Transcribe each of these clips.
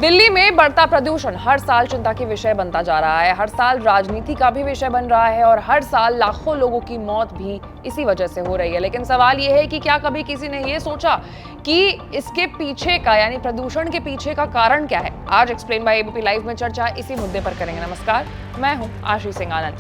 दिल्ली में बढ़ता प्रदूषण हर साल चिंता की विषय बनता जा रहा है। हर साल राजनीति का भी विषय बन रहा है और हर साल लाखों लोगों की मौत भी इसी वजह से हो रही है। लेकिन सवाल यह है कि क्या कभी किसी ने यह सोचा कि इसके पीछे का यानी प्रदूषण के पीछे का कारण क्या है? आज एक्सप्लेन बाय एबीपी लाइव में चर्चा इसी मुद्दे पर करेंगे। नमस्कार, मैं हूं आशीष सिंह आनंद।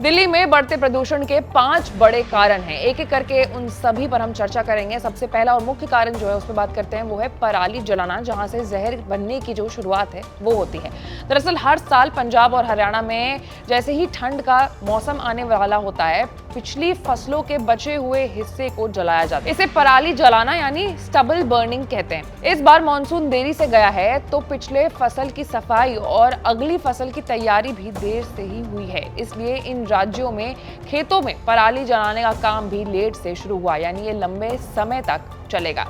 दिल्ली में बढ़ते प्रदूषण के 5 बड़े कारण हैं। एक एक करके उन सभी पर हम चर्चा करेंगे। सबसे पहला और मुख्य कारण जो है उस पर बात करते हैं, वो है पराली जलाना, जहां से जहर बनने की जो शुरुआत है वो होती है। दरअसल हर साल पंजाब और हरियाणा में जैसे ही ठंड का मौसम आने वाला होता है, पिछली फसलों के बचे हुए हिस्से को जलाया जाता है। इसे पराली जलाना यानी स्टबल बर्निंग कहते हैं। इस बार मानसून देरी से गया है तो पिछले फसल की सफाई और अगली फसल की तैयारी भी देर से ही हुई है। इसलिए इन राज्यों में खेतों में पराली जलाने का काम भी लेट से शुरू हुआ, यानी ये लंबे समय तक चलेगा।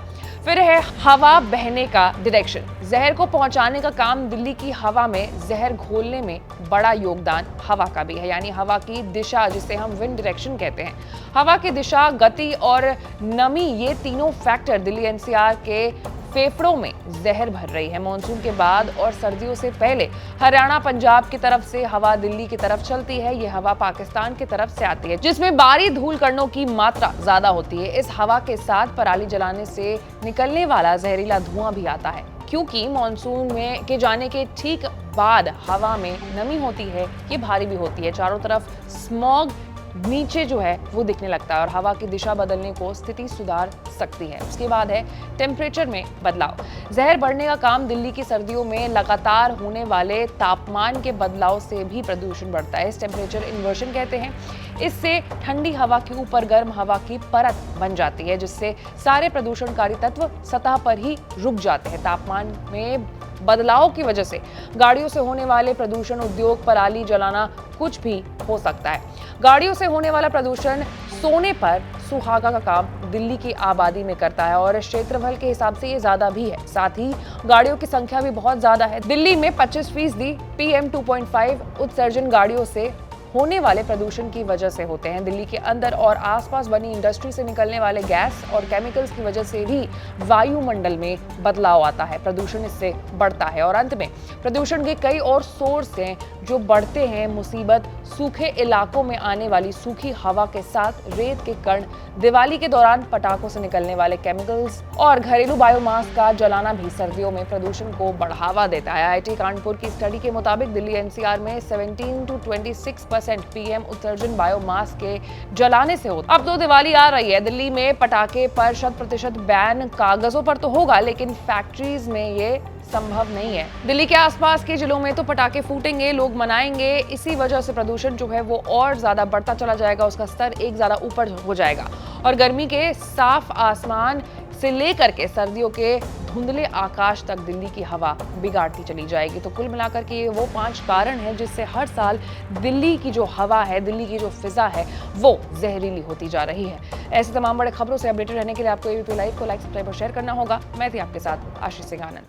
फिर है हवा बहने का डायरेक्शन। जहर को पहुंचाने का काम, दिल्ली की हवा में जहर घोलने में बड़ा योगदान हवा का भी है, यानी हवा की दिशा, जिसे हम विंड डायरेक्शन कहते हैं। हवा की दिशा, गति और नमी, ये तीनों फैक्टर दिल्ली एनसीआर के फेफड़ों में जहर भर रही है। मानसून के बाद और सर्दियों से पहले हरियाणा पंजाब की तरफ से हवा दिल्ली की तरफ चलती है। ये हवा पाकिस्तान की तरफ से आती है, जिसमें बारी धूल कणों की मात्रा ज्यादा होती है। इस हवा के साथ पराली जलाने से निकलने वाला जहरीला धुआं भी आता है। क्योंकि मानसून में के जाने के ठीक बाद हवा में नमी होती है, ये भारी भी होती है। चारों तरफ स्मॉग नीचे जो है वो दिखने लगता है और हवा की दिशा बदलने को स्थिति सुधार सकती है। उसके बाद है टेम्परेचर में बदलाव। जहर बढ़ने का काम, दिल्ली की सर्दियों में लगातार होने वाले तापमान के बदलाव से भी प्रदूषण बढ़ता है। इस टेम्परेचर इन्वर्जन कहते हैं। इससे ठंडी हवा के ऊपर गर्म हवा की परत बन जाती है, जिससे सारे प्रदूषणकारी तत्व सतह पर ही रुक जाते हैं। तापमान में बदलाव की वजह से गाड़ियों से होने वाले प्रदूषण, उद्योग, पराली जलाना, कुछ भी हो सकता है। गाड़ियों से होने वाला प्रदूषण सोने पर सुहागा का काम दिल्ली की आबादी में करता है और क्षेत्रफल के हिसाब से ये ज्यादा भी है। साथ ही गाड़ियों की संख्या भी बहुत ज्यादा है। दिल्ली में 25% PM 2.5 उत्सर्जन गाड़ियों से होने वाले प्रदूषण की वजह से होते हैं। दिल्ली के अंदर और आसपास बनी इंडस्ट्री से निकलने वाले गैस और केमिकल्स की वजह से भी वायुमंडल में बदलाव आता है, प्रदूषण इससे बढ़ता है। और अंत में प्रदूषण के कई और सोर्स हैं जो बढ़ते हैं। मुसीबत, सूखे इलाकों में आने वाली सूखी हवा के साथ रेत के कण, दिवाली के दौरान पटाखों से निकलने वाले केमिकल्स और घरेलू बायोमास का जलाना भी सर्दियों में प्रदूषण को बढ़ावा देता है। IIT कानपुर की स्टडी के मुताबिक दिल्ली एनसीआर में 17 to 26% PM उत्सर्जन बायोमास के जलाने से होता है। अब तो दिवाली आ रही है। दिल्ली में पटाखे पर 100% बैन कागजों पर तो होगा, लेकिन फैक्ट्रीज में ये संभव नहीं है। दिल्ली के आसपास के जिलों में तो पटाखे फूटेंगे, लोग मनाएंगे। इसी वजह से प्रदूषण जो है वो और ज्यादा बढ़ता चला जाएगा, उसका स्तर एक ज्यादा ऊपर हो जाएगा और गर्मी के साफ आसमान से लेकर के सर्दियों के धुंधले आकाश तक दिल्ली की हवा बिगाड़ती चली जाएगी। तो कुल मिलाकर के ये वो 5 कारण हैं जिससे हर साल दिल्ली की जो हवा है, दिल्ली की जो फिजा है, वो जहरीली होती जा रही है। ऐसे तमाम बड़े खबरों से अपडेटेड रहने के लिए आपको एबीपी लाइव को लाइक, सब्सक्राइब और शेयर करना होगा। मैं थी आपके साथ आशीष सिंह आनंद।